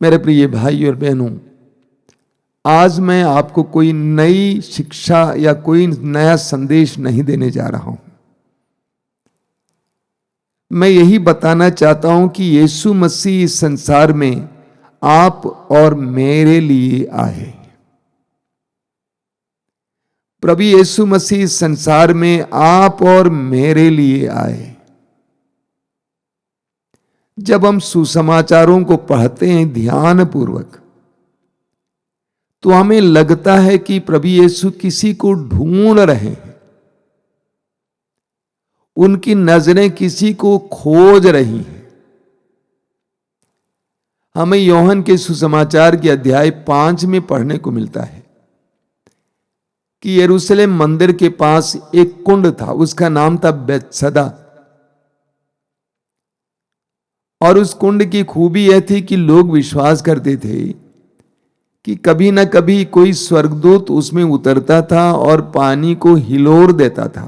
मेरे प्रिय भाई और बहनों, आज मैं आपको कोई नई शिक्षा या कोई नया संदेश नहीं देने जा रहा हूं। मैं यही बताना चाहता हूं कि यीशु मसीह इस संसार में आप और मेरे लिए आए। प्रभु यीशु मसीह इस संसार में आप और मेरे लिए आए। जब हम सुसमाचारों को पढ़ते हैं ध्यान पूर्वक, तो हमें लगता है कि प्रभु यीशु किसी को ढूंढ रहे हैं, उनकी नजरें किसी को खोज रही हैं। हमें यूहन्ना के सुसमाचार के अध्याय 5 में पढ़ने को मिलता है कि यरूशलेम मंदिर के पास एक कुंड था, उसका नाम था बैतसदा। और उस कुंड की खूबी यह थी कि लोग विश्वास करते थे कि कभी ना कभी कोई स्वर्गदूत उसमें उतरता था और पानी को हिलोर देता था,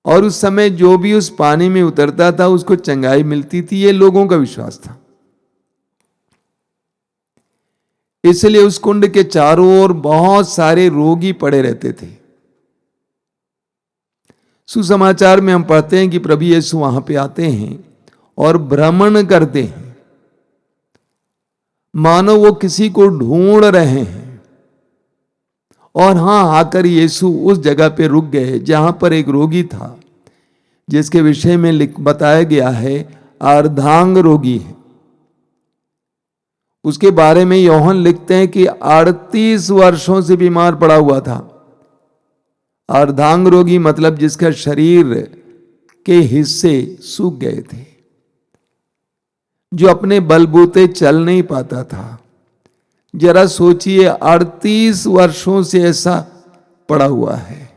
और उस समय जो भी उस पानी में उतरता था उसको चंगाई मिलती थी। ये लोगों का विश्वास था। इसलिए उस कुंड के चारों ओर बहुत सारे रोगी पड़े रहते थे। सुसमाचार में हम पढ़ते हैं कि प्रभु यीशु वहां पे आते हैं और भ्रमण करते हैं, मानो वो किसी को ढूंढ रहे हैं। और हां, आकर यीशु उस जगह पे रुक गए जहां पर एक रोगी था, जिसके विषय में बताया गया है अर्धांग रोगी है। उसके बारे में यूहन्ना लिखते हैं कि 38 वर्षों से बीमार पड़ा हुआ था। अर्धांग रोगी मतलब जिसका शरीर के हिस्से सूख गए थे, जो अपने बलबूते चल नहीं पाता था। जरा सोचिए, 38 वर्षों से ऐसा पड़ा हुआ है।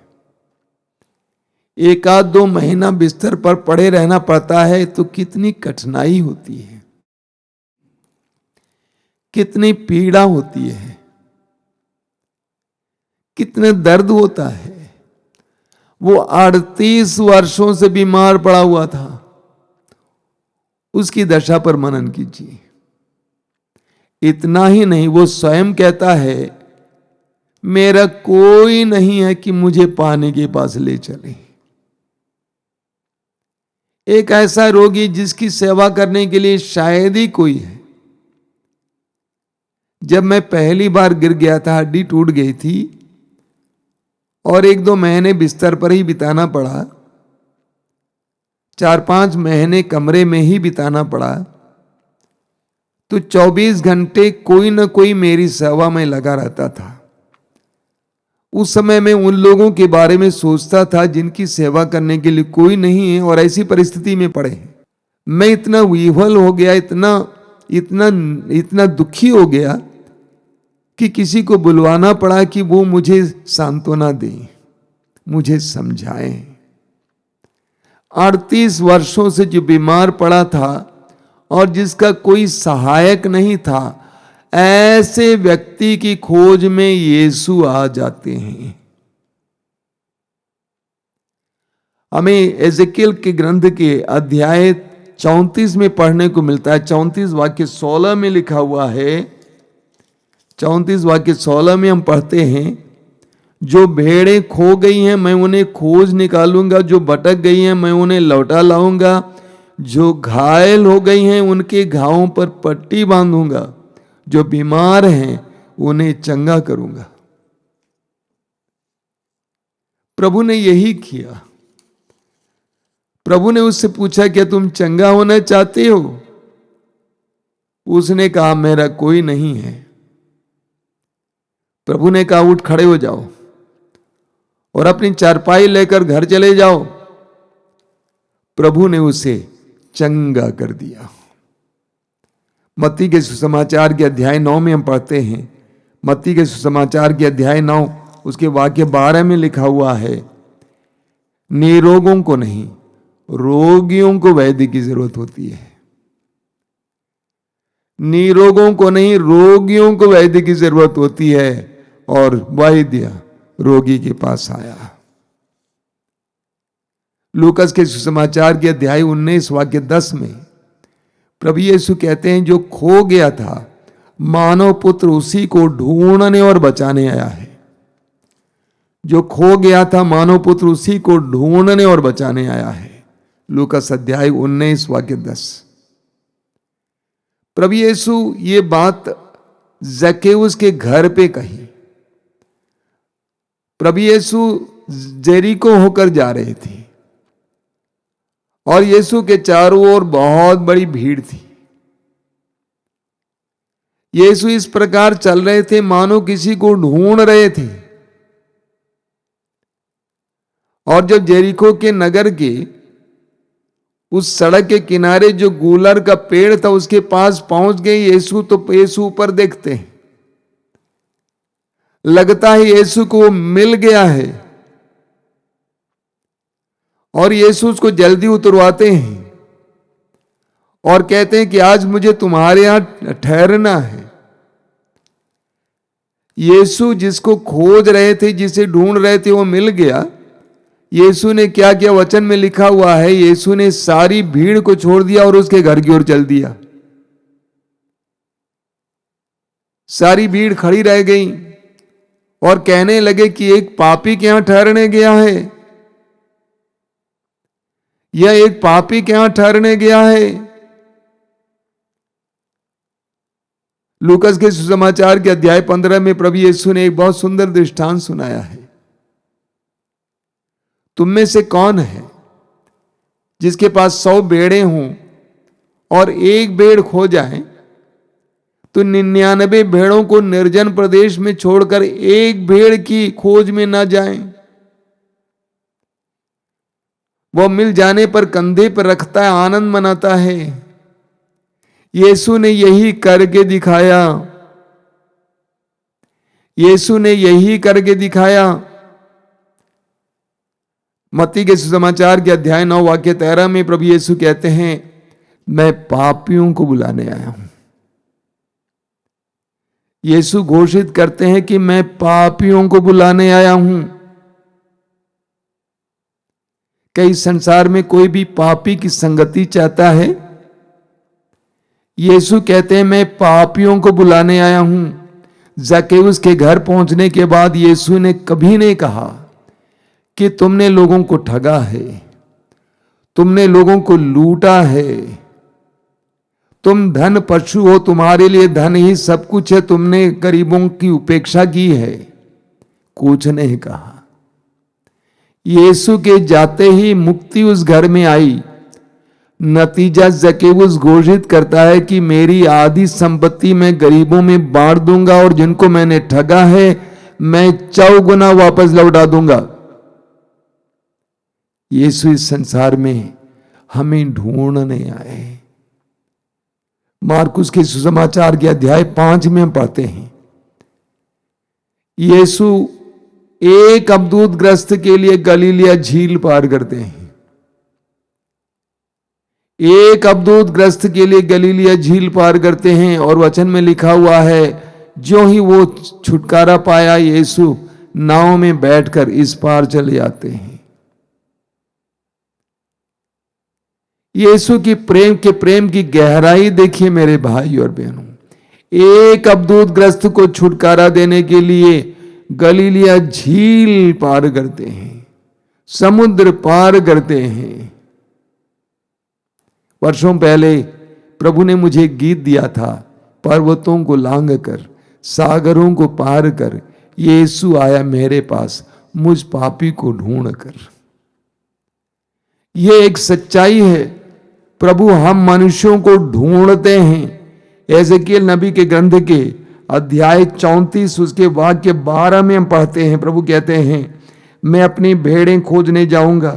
एक आध 2 महीना बिस्तर पर पड़े रहना पड़ता है तो कितनी कठिनाई होती है, कितनी पीड़ा होती है, कितने दर्द होता है। वो 38 वर्षों से बीमार पड़ा हुआ था। उसकी दशा पर मनन कीजिए। इतना ही नहीं, वो स्वयं कहता है, मेरा कोई नहीं है कि मुझे पानी के पास ले चले। एक ऐसा रोगी जिसकी सेवा करने के लिए शायद ही कोई है। जब मैं पहली बार गिर गया था, हड्डी टूट गई थी और 1-2 महीने बिस्तर पर ही बिताना पड़ा, 4-5 महीने कमरे में ही बिताना पड़ा, तो 24 घंटे कोई ना कोई मेरी सेवा में लगा रहता था। उस समय मैं उन लोगों के बारे में सोचता था जिनकी सेवा करने के लिए कोई नहीं है और ऐसी परिस्थिति में पड़े हैं। मैं इतना विह्वल हो गया, इतना दुखी हो गया कि किसी को बुलवाना पड़ा कि वो मुझे सांत्वना दे, मुझे समझाए। 38 वर्षों से जो बीमार पड़ा था और जिसका कोई सहायक नहीं था, ऐसे व्यक्ति की खोज में यीशु आ जाते हैं। हमें एजेकियल के ग्रंथ के अध्याय 34 में पढ़ने को मिलता है। 34 वाक्य 16 में लिखा हुआ है। 34 वाक्य 16 में हम पढ़ते हैं, जो भेड़ें खो गई हैं मैं उन्हें खोज निकालूंगा, जो भटक गई हैं मैं उन्हें लौटा लाऊंगा, जो घायल हो गई हैं उनके घावों पर पट्टी बांधूंगा, जो बीमार हैं उन्हें चंगा करूंगा। प्रभु ने यही किया। प्रभु ने उससे पूछा, क्या तुम चंगा होना चाहते हो? उसने कहा, मेरा कोई नहीं है। प्रभु ने कहा, उठ खड़े हो जाओ और अपनी चारपाई लेकर घर चले जाओ। प्रभु ने उसे चंगा कर दिया। मत्ती के सुसमाचार के अध्याय 9 में हम पढ़ते हैं। मत्ती के सुसमाचार के अध्याय 9 उसके वाक्य 12 में लिखा हुआ है, निरोगों को नहीं, रोगियों को वैद्य की जरूरत होती है। निरोगों को नहीं, रोगियों को वैद्य की जरूरत होती है। और वैद्य रोगी के पास आया। लूकस के सुसमाचार के अध्याय 19 वाक्य 10 में प्रभु यीशु कहते हैं जो खो गया था, मानव पुत्र उसी को ढूंढने और बचाने आया है। जो खो गया था, मानव पुत्र उसी को ढूंढने और बचाने आया है। लूकास अध्याय 19 वाक्य 10। प्रभु यीशु ये बात जक्केउस के घर पे कही। प्रभु यीशु जेरिको होकर जा रहे थे और यीशु के चारों ओर बहुत बड़ी भीड़ थी। यीशु इस प्रकार चल रहे थे मानो किसी को ढूंढ रहे थे। और जब जेरिको के नगर के उस सड़क के किनारे जो गूलर का पेड़ था उसके पास पहुंच गए यीशु, तो यीशु ऊपर देखते हैं, लगता है यीशु को वो मिल गया है और यीशु उसको जल्दी उतरवाते हैं और कहते हैं कि आज मुझे तुम्हारे यहां ठहरना है। यीशु जिसको खोज रहे थे, जिसे ढूंढ रहे थे, वो मिल गया। यीशु ने क्या किया? वचन में लिखा हुआ है, यीशु ने सारी भीड़ को छोड़ दिया और उसके घर की ओर चल दिया। सारी भीड़ खड़ी रह गई और कहने लगे कि एक पापी के यहां ठहरने गया है, यह एक पापी के यहां ठहरने गया है। लूकास के सुसमाचार के अध्याय 15 में प्रभु यीशु ने एक बहुत सुंदर दृष्टांत सुनाया है। तुम में से कौन है जिसके पास 100 भेड़ें हों और एक भेड़ खो जाए तो 99 भेड़ों को निर्जन प्रदेश में छोड़कर एक भेड़ की खोज में न जाएं? वह मिल जाने पर कंधे पर रखता है, आनंद मनाता है। यीशु ने यही करके दिखाया। यीशु ने यही करके दिखाया। मत्ती के सुसमाचार के अध्याय 9 वाक्य 13 में प्रभु यीशु कहते हैं, मैं पापियों को बुलाने आया हूं। यीशु घोषित करते हैं कि मैं पापियों को बुलाने आया हूं। कई संसार में कोई भी पापी की संगति चाहता है? यीशु कहते हैं मैं पापियों को बुलाने आया हूं। जक्केउस के घर पहुंचने के बाद यीशु ने कभी नहीं कहा कि तुमने लोगों को ठगा है, तुमने लोगों को लूटा है, तुम धन पशु हो, तुम्हारे लिए धन ही सब कुछ है, तुमने गरीबों की उपेक्षा की है। कुछ नहीं कहा। यीशु के जाते ही मुक्ति उस घर में आई। नतीजा जक्केउस घोषित करता है कि मेरी आधी संपत्ति मैं गरीबों में बांट दूंगा और जिनको मैंने ठगा है मैं 4 गुना वापस लौटा दूंगा। यीशु इस संसार में हमें ढूंढने आए। मार्कुस के सुसमाचार के अध्याय 5 में हम पढ़ते हैं, यीशु एक अबदूतग्रस्त के लिए गलीलिया झील पार करते हैं। एक अबदूतग्रस्त के लिए गलीलिया झील पार करते हैं और वचन में लिखा हुआ है, जो ही वो छुटकारा पाया यीशु नाव में बैठकर इस पार चले आते हैं। यीशु की प्रेम की गहराई देखिए मेरे भाई और बहनों। एक अबदूतग्रस्त को छुटकारा देने के लिए गलीलिया झील पार करते हैं, समुद्र पार करते हैं। वर्षों पहले प्रभु ने मुझे एक गीत दिया था, पर्वतों को लांघ कर, सागरों को पार कर, यीशु आया मेरे पास, मुझ पापी को ढूंढ कर। यह एक सच्चाई है। प्रभु हम मनुष्यों को ढूंढते हैं। एजेकिएल नबी के ग्रंथ के अध्याय 34 उसके वाक्य 12 में हम पढ़ते हैं, प्रभु कहते हैं, मैं अपनी भेड़ें खोजने जाऊंगा,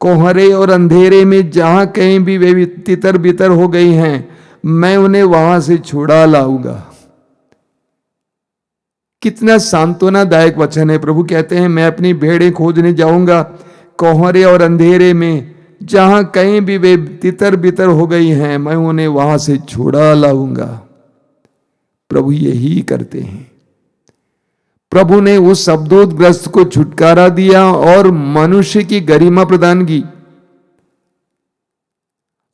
कोहरे और अंधेरे में जहां कहीं भी वे तितर बितर हो गई हैं, मैं उन्हें वहां से छुड़ा लाऊंगा। कितना सांत्वनादायक वचन है। प्रभु कहते हैं मैं अपनी भेड़ें खोजने जाऊंगा, कोहरे और अंधेरे में जहां कहीं भी वे तितर बितर हो गई हैं, मैं उन्हें वहां से छुड़ा लाऊंगा। प्रभु यही करते हैं। प्रभु ने उस अबदूतग्रस्त को छुटकारा दिया और मनुष्य की गरिमा प्रदान की।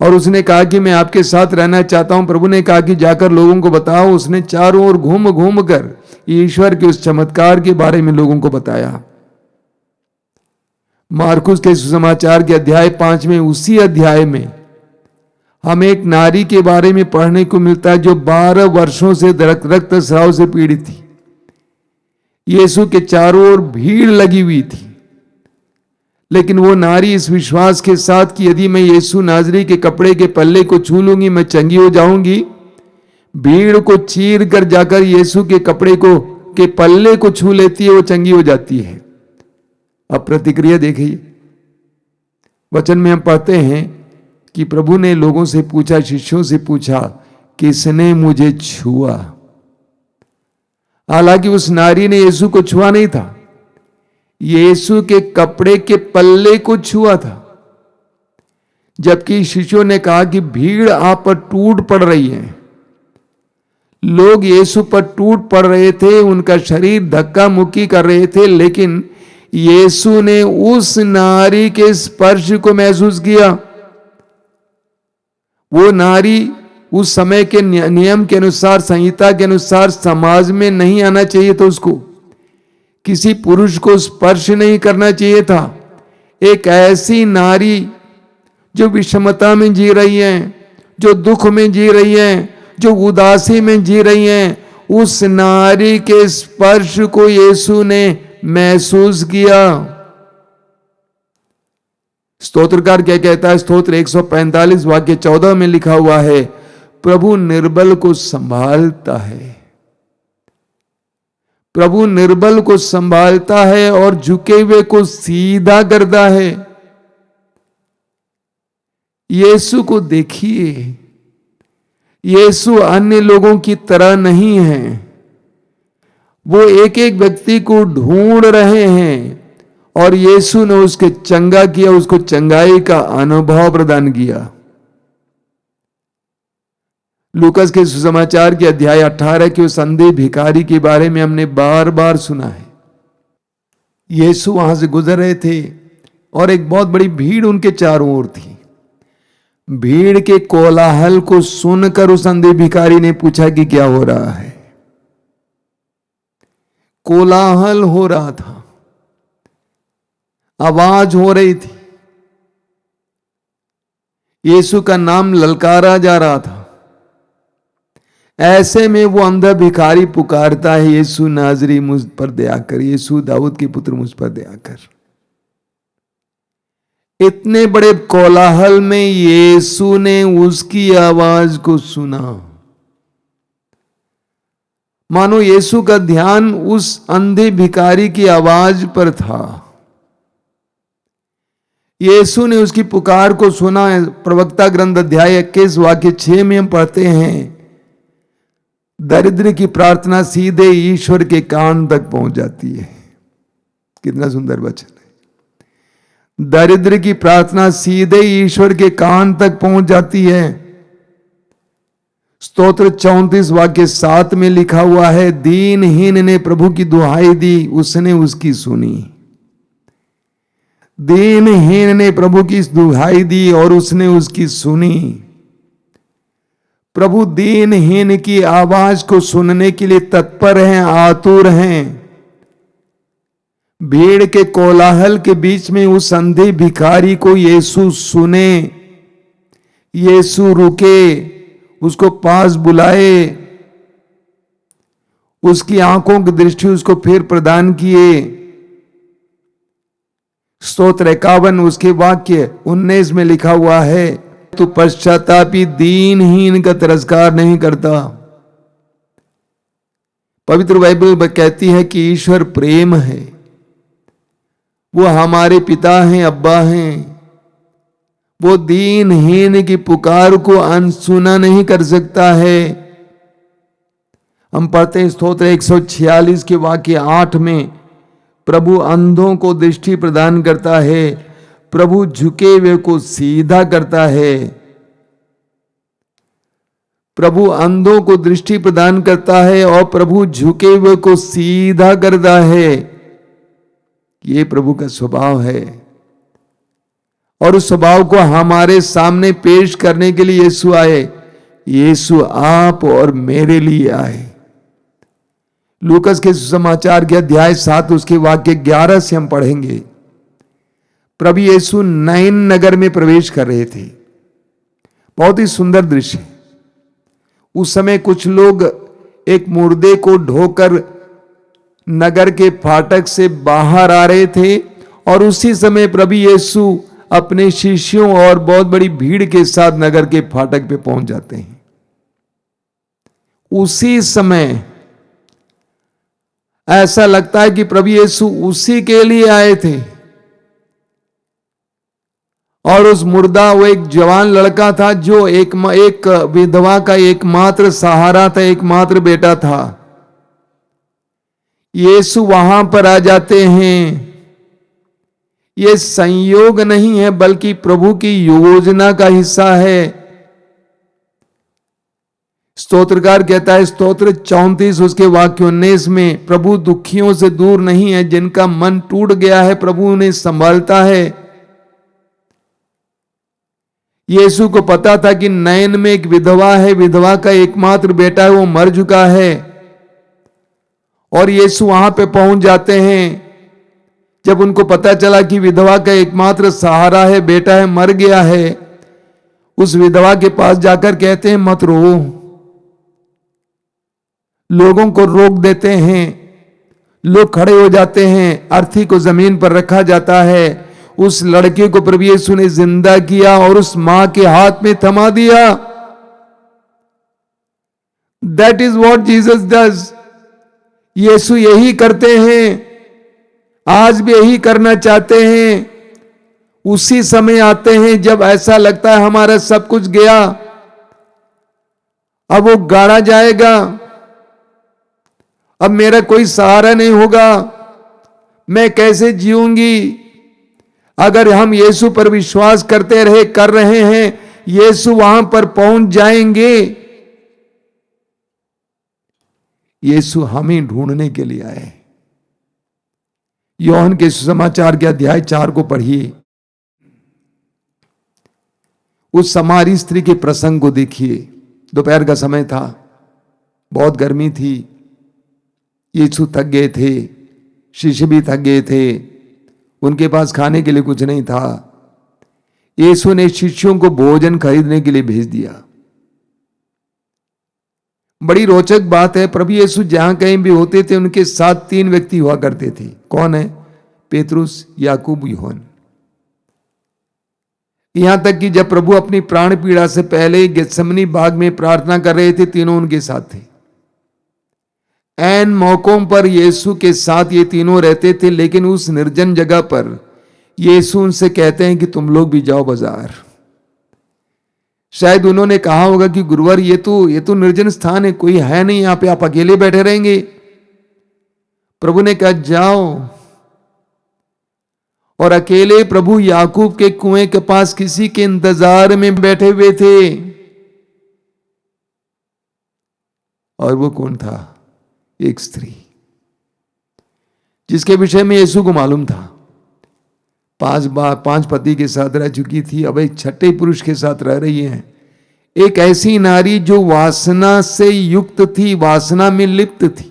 और उसने कहा कि मैं आपके साथ रहना चाहता हूं। प्रभु ने कहा कि जाकर लोगों को बताओ। उसने चारों ओर घूम घूम कर ईश्वर के उस चमत्कार के बारे में लोगों को बताया। मार्कुस के सुसमाचार के अध्याय 5 में, उसी अध्याय में हमें एक नारी के बारे में पढ़ने को मिलता है जो 12 वर्षों से रक्तस्राव से पीड़ित थी। यीशु के चारों ओर भीड़ लगी हुई थी, लेकिन वो नारी इस विश्वास के साथ कि यदि मैं यीशु नाजरी के कपड़े के पल्ले को छू लूंगी मैं चंगी हो जाऊंगी, भीड़ को चीर कर जाकर यीशु के कपड़े को के पल्ले को छू लेती है, वो चंगी हो जाती है। अब प्रतिक्रिया देखिए, वचन में हम पढ़ते हैं कि प्रभु ने लोगों से पूछा, शिष्यों से पूछा, किसने मुझे छुआ? हालांकि उस नारी ने यीशु को छुआ नहीं था, यीशु के कपड़े के पल्ले को छुआ था। जबकि शिष्यों ने कहा कि भीड़ आप पर टूट पड़ रही है। लोग यीशु पर टूट पड़ रहे थे, उनका शरीर धक्का मुक्की कर रहे थे, लेकिन यीशु ने उस नारी के स्पर्श को महसूस किया। वो नारी उस समय के नियम के अनुसार, संहिता के अनुसार समाज में नहीं आना चाहिए था, उसको किसी पुरुष को स्पर्श नहीं करना चाहिए था। एक ऐसी नारी जो विषमता में जी रही है, जो दुख में जी रही है, जो उदासी में जी रही है, उस नारी के स्पर्श को यीशु ने महसूस किया। स्तोत्रकार क्या कहता है? स्तोत्र 145 वाक्य 14 में लिखा हुआ है, प्रभु निर्बल को संभालता है। प्रभु निर्बल को संभालता है और झुके हुए को सीधा करता है। यीशु को देखिए, यीशु अन्य लोगों की तरह नहीं है। वो एक एक व्यक्ति को ढूंढ रहे हैं और यीशु ने उसके चंगा किया, उसको चंगाई का अनुभव प्रदान किया। लूकास के सुसमाचार के अध्याय 18 के उस अंधे भिखारी के बारे में हमने बार बार सुना है। यीशु वहां से गुजर रहे थे और एक बहुत बड़ी भीड़ उनके चारों ओर थी। भीड़ के कोलाहल को सुनकर उस अंधे भिखारी ने पूछा कि क्या हो रहा है। कोलाहल हो रहा था, आवाज हो रही थी, यीशु का नाम ललकारा जा रहा था। ऐसे में वो अंधा भिखारी पुकारता है, यीशु नाजरी मुझ पर दया कर, यीशु दाऊद के पुत्र मुझ पर दया कर। इतने बड़े कोलाहल में यीशु ने उसकी आवाज को सुना। मानो यीशु का ध्यान उस अंधे भिखारी की आवाज पर था। यीशु ने उसकी पुकार को सुना। प्रवक्ता ग्रंथ अध्याय 21 वाक्य 6 में हम पढ़ते हैं, दरिद्र की प्रार्थना सीधे ईश्वर के कान तक पहुंच जाती है। कितना सुंदर वचन है। दरिद्र की प्रार्थना सीधे ईश्वर के कान तक पहुंच जाती है। स्तोत्र 34 वाक्य 7 में लिखा हुआ है, दीनहीन ने प्रभु की दुहाई दी, उसने उसकी सुनी। दीनहीन ने प्रभु की दुहाई दी और उसने उसकी सुनी। प्रभु दीनहीन की आवाज को सुनने के लिए तत्पर हैं, आतुर हैं। भीड़ के कोलाहल के बीच में उस अंधे भिखारी को यीशु सुने, यीशु रुके, उसको पास बुलाए, उसकी आंखों की दृष्टि उसको फिर प्रदान किए। स्तोत्र 51 उसके वाक्य 19 में लिखा हुआ है, तू पश्चातापी दीनहीन का तिरस्कार नहीं करता। पवित्र बाइबल कहती है कि ईश्वर प्रेम है, वो हमारे पिता हैं, अब्बा हैं। वो दीनहीन की पुकार को अनसुना नहीं कर सकता है। हम पढ़ते हैं स्तोत्र 146 के वाक्य 8 में, प्रभु अंधों को दृष्टि प्रदान करता है, प्रभु झुके हुए को सीधा करता है। प्रभु अंधों को दृष्टि प्रदान करता है और प्रभु झुके हुए को सीधा करता है। ये प्रभु का स्वभाव है। और उस स्वभाव को हमारे सामने पेश करने के लिए यीशु आए। यीशु आप और मेरे लिए आए। लूकस के सुसमाचार के अध्याय 7 उसके वाक्य 11 से हम पढ़ेंगे। प्रभु यीशु नैन नगर में प्रवेश कर रहे थे। बहुत ही सुंदर दृश्य। उस समय कुछ लोग एक मुर्दे को ढोकर नगर के फाटक से बाहर आ रहे थे और उसी समय प्रभु यीशु अपने शिष्यों और बहुत बड़ी भीड़ के साथ नगर के फाटक पे पहुंच जाते हैं। उसी समय ऐसा लगता है कि प्रभु यीशु उसी के लिए आए थे। और उस मुर्दा वो एक जवान लड़का था जो एक विधवा का एकमात्र सहारा था, एकमात्र बेटा था। यीशु वहां पर आ जाते हैं। ये संयोग नहीं है बल्कि प्रभु की योजना का हिस्सा है। स्तोत्रकार कहता है स्तोत्र 34 उसके वाक्य 19 में, प्रभु दुखियों से दूर नहीं है, जिनका मन टूट गया है प्रभु उन्हें संभालता है। यीशु को पता था कि नैन में एक विधवा है, विधवा का एकमात्र बेटा है, वो मर चुका है। और यीशु वहां पे पहुंच जाते हैं। जब उनको पता चला कि विधवा का एकमात्र सहारा है, बेटा है, मर गया है, उस विधवा के पास जाकर कहते हैं मत रो। लोगों को रोक देते हैं। लोग खड़े हो जाते हैं। अर्थी को जमीन पर रखा जाता है। उस लड़के को प्रभु यीशु ने जिंदा किया और उस मां के हाथ में थमा दिया। That is what Jesus does. यीशु यही करते हैं, आज भी यही करना चाहते हैं। उसी समय आते हैं जब ऐसा लगता है हमारा सब कुछ गया, अब वो गाड़ा जाएगा, अब मेरा कोई सहारा नहीं होगा, मैं कैसे जीऊंगी। अगर हम यीशु पर विश्वास करते रहे, कर रहे हैं, यीशु वहां पर पहुंच जाएंगे। यीशु हमें ढूंढने के लिए आए। यूहन्ना के सुसमाचार के अध्याय 4 को पढ़िए। उस सामरी स्त्री के प्रसंग को देखिए। दोपहर का समय था, बहुत गर्मी थी, यीशु थक गए थे, शिष्य भी थक गए थे, उनके पास खाने के लिए कुछ नहीं था। यीशु ने शिष्यों को भोजन खरीदने के लिए भेज दिया। बड़ी रोचक बात है, प्रभु यीशु जहां कहीं भी होते थे उनके साथ 3 व्यक्ति हुआ करते थे। कौन है? पेतरुस, याकूब, यूहन्ना। यहां तक कि जब प्रभु अपनी प्राण पीड़ा से पहले गेत्सेमनी बाग में प्रार्थना कर रहे थे, तीनों उनके साथ थे। ऐन मौकों पर यीशु के साथ ये तीनों रहते थे, लेकिन उस निर्जन जगह पर यीशु उनसे कहते हैं कि तुम लोग भी जाओ बाजार। शायद उन्होंने कहा होगा कि गुरुवर ये तो निर्जन स्थान है, कोई है नहीं यहां पे, आप अकेले बैठे रहेंगे। प्रभु ने कहा जाओ। और अकेले प्रभु याकूब के कुएं के पास किसी के इंतजार में बैठे हुए थे। और वो कौन था? एक स्त्री, जिसके विषय में यीशु को मालूम था। 5 पति के साथ रह चुकी थी, अब एक छठे पुरुष के साथ रह रही है। एक ऐसी नारी जो वासना से युक्त थी, वासना में लिप्त थी।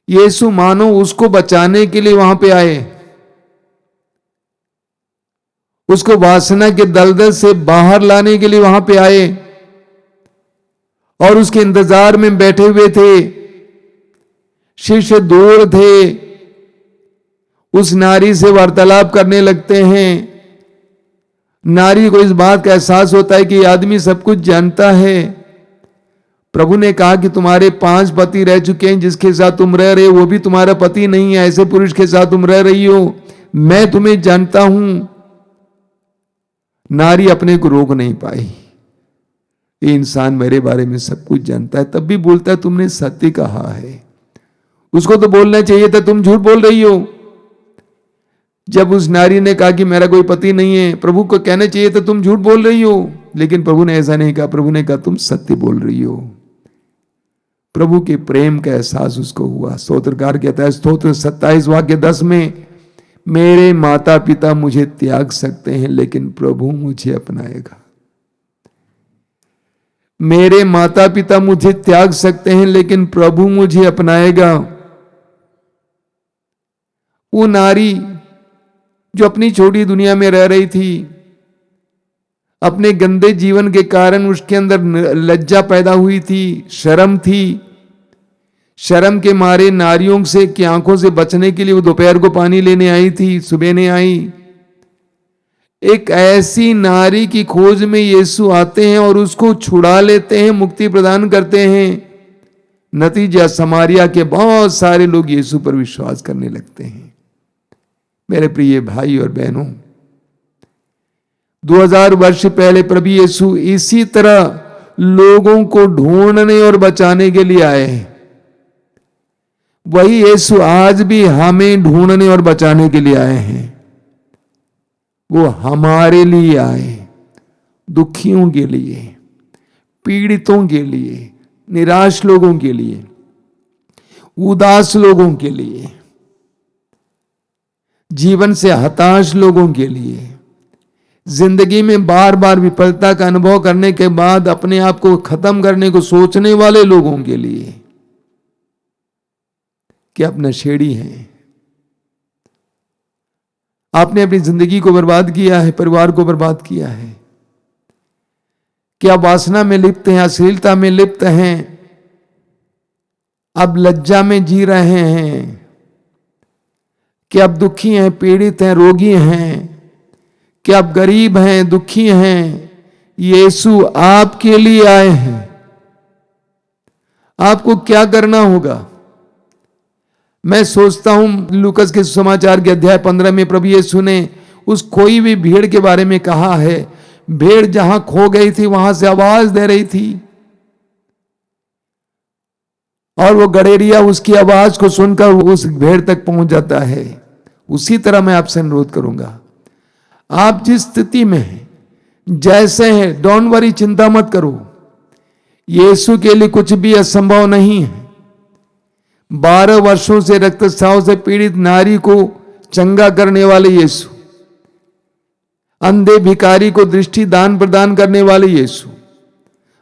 यीशु मानो उसको बचाने के लिए वहां पे आए, उसको वासना के दलदल से बाहर लाने के लिए वहां पे आए और उसके इंतजार में बैठे हुए थे। शिष्य दूर थे, उस नारी से वार्तालाप करने लगते हैं। नारी को इस बात का एहसास होता है कि आदमी सब कुछ जानता है। प्रभु ने कहा कि तुम्हारे 5 पति रह चुके हैं, जिसके साथ तुम रह रहे हो वो भी तुम्हारा पति नहीं है, ऐसे पुरुष के साथ तुम रह रही हो, मैं तुम्हें जानता हूं। नारी अपने को रोक नहीं पाई। ये इंसान मेरे बारे में सब कुछ जानता है, तब भी बोलता है तुमने सत्य कहा है। उसको तो बोलना चाहिए था तुम झूठ बोल रही हो। जब उस नारी ने कहा कि मेरा कोई पति नहीं है, प्रभु को कहना चाहिए था तुम झूठ बोल रही हो, लेकिन प्रभु ने ऐसा नहीं कहा। प्रभु ने कहा तुम सत्य बोल रही हो। प्रभु के प्रेम का एहसास उसको हुआ। स्तोत्रकार कहता है स्तोत्र 27 वाक्य 10 में, मेरे माता पिता मुझे त्याग सकते हैं लेकिन प्रभु मुझे अपनाएगा। मेरे माता पिता मुझे त्याग सकते हैं लेकिन प्रभु मुझे अपनाएगा। वो नारी जो अपनी छोटी दुनिया में रह रही थी, अपने गंदे जीवन के कारण उसके अंदर लज्जा पैदा हुई थी, शर्म थी। शर्म के मारे नारियों से की आंखों से बचने के लिए वो दोपहर को पानी लेने आई थी, सुबह ने आई। एक ऐसी नारी की खोज में यीशु आते हैं और उसको छुड़ा लेते हैं, मुक्ति प्रदान करते हैं। नतीजा समारिया के बहुत सारे लोग यीशु पर विश्वास करने लगते हैं। मेरे प्रिय भाई और बहनों, 2000 वर्ष पहले प्रभु यीशु इसी तरह लोगों को ढूंढने और बचाने के लिए आए हैं। वही यीशु आज भी हमें ढूंढने और बचाने के लिए आए हैं। वो हमारे लिए आए, दुखियों के लिए, पीड़ितों के लिए, निराश लोगों के लिए, उदास लोगों के लिए, जीवन से हताश लोगों के लिए, जिंदगी में बार बार विफलता का अनुभव करने के बाद अपने आप को खत्म करने को सोचने वाले लोगों के लिए कि आप नशेड़ी हैं, आपने अपनी जिंदगी को बर्बाद किया है, परिवार को बर्बाद किया है, कि आप वासना में लिप्त हैं, अश्लीलता में लिप्त हैं, आप लज्जा में जी रहे हैं, कि आप दुखी हैं, पीड़ित हैं, रोगी हैं, कि आप गरीब हैं, दुखी हैं। यीशु आपके लिए आए हैं। आपको क्या करना होगा? मैं सोचता हूं लूकस के सुसमाचार के अध्याय 15 में प्रभु यीशु ने उस खोई हुई भीड़ के बारे में कहा है। भीड़ जहां खो गई थी वहां से आवाज दे रही थी और वो गड़ेरिया उसकी आवाज को सुनकर उस भीड़ तक पहुंच जाता है। उसी तरह मैं आपसे अनुरोध करूंगा, आप जिस स्थिति में हैं, जैसे हैं, डोंट वरी, चिंता मत करो। यीशु के लिए कुछ भी असंभव नहीं है। 12 वर्षों से रक्तस्राव से पीड़ित नारी को चंगा करने वाले यीशु, अंधे भिखारी को दृष्टि दान प्रदान करने वाले यीशु,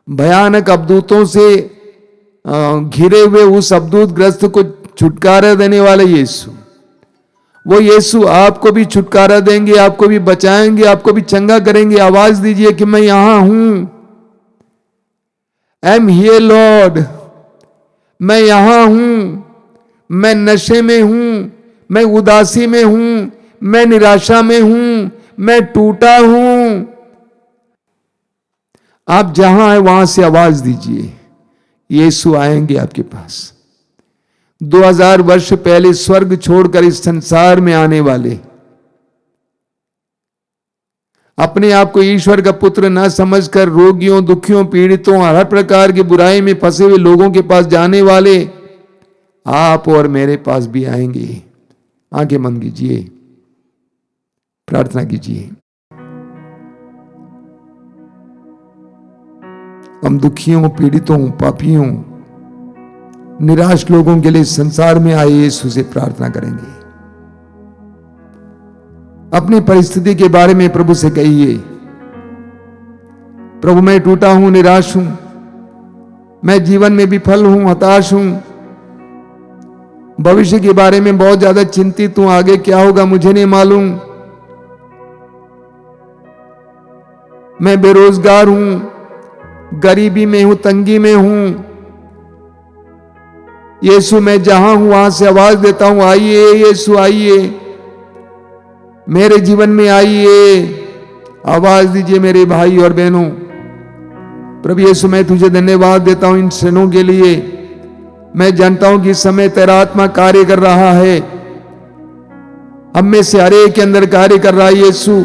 भयानक अवधूतों से घिरे हुए उस अवधूतग्रस्त को छुटकारा देने वाले यीशु, वो यीशु आपको भी छुटकारा देंगे, आपको भी बचाएंगे, आपको भी चंगा करेंगे। आवाज दीजिए कि मैं यहां हूं, आई एम हियर लॉर्ड, मैं यहां हूं, मैं नशे में हूं, मैं उदासी में हूं, मैं निराशा में हूं, मैं टूटा हूं। आप जहां हैं वहां से आवाज दीजिए, यीशु आएंगे आपके पास। 2000 वर्ष पहले स्वर्ग छोड़कर इस संसार में आने वाले, अपने आप को ईश्वर का पुत्र न समझकर रोगियों, दुखियों, पीड़ितों, हर प्रकार की बुराई में फंसे हुए लोगों के पास जाने वाले आप और मेरे पास भी आएंगे। आंखें बंद कीजिए, प्रार्थना कीजिए। हम दुखियों, पीड़ितों, पापियों, निराश लोगों के लिए संसार में आए यीशु से प्रार्थना करेंगे। अपनी परिस्थिति के बारे में प्रभु से कहिए, प्रभु मैं टूटा हूं, निराश हूं, मैं जीवन में विफल हूं, हताश हूं, भविष्य के बारे में बहुत ज्यादा चिंतित हूं, आगे क्या होगा मुझे नहीं मालूम, मैं बेरोजगार हूं, गरीबी में हूं, तंगी में हूं। यीशु मैं जहां हूं वहां से आवाज देता हूं, आइए यीशु, आइए मेरे जीवन में, आइए। आवाज दीजिए मेरे भाई और बहनों। प्रभु यीशु मैं तुझे धन्यवाद देता हूं इन क्षणों के लिए। मैं जानता हूं कि इस समय तेरा आत्मा कार्य कर रहा है, हम में से हर एक के अंदर कार्य कर रहा है। यीशु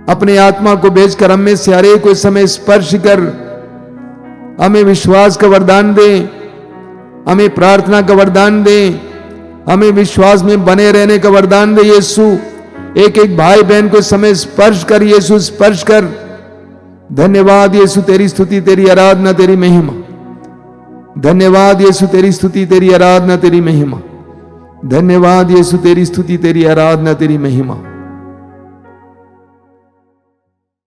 अपने आत्मा को भेजकर हम में से हर एक को इस समय स्पर्श कर हमें विश्वास का वरदान दे, हमें प्रार्थना का वरदान दे, हमें विश्वास में बने रहने का वरदान दे। यीशु एक एक भाई बहन को समय स्पर्श कर, यीशु स्पर्श कर। धन्यवाद यीशु, तेरी स्तुति, तेरी आराधना, तेरी महिमा। धन्यवाद यीशु, तेरी स्तुति, तेरी आराधना, तेरी महिमा। धन्यवाद यीशु, तेरी स्तुति, तेरी आराधना, तेरी महिमा।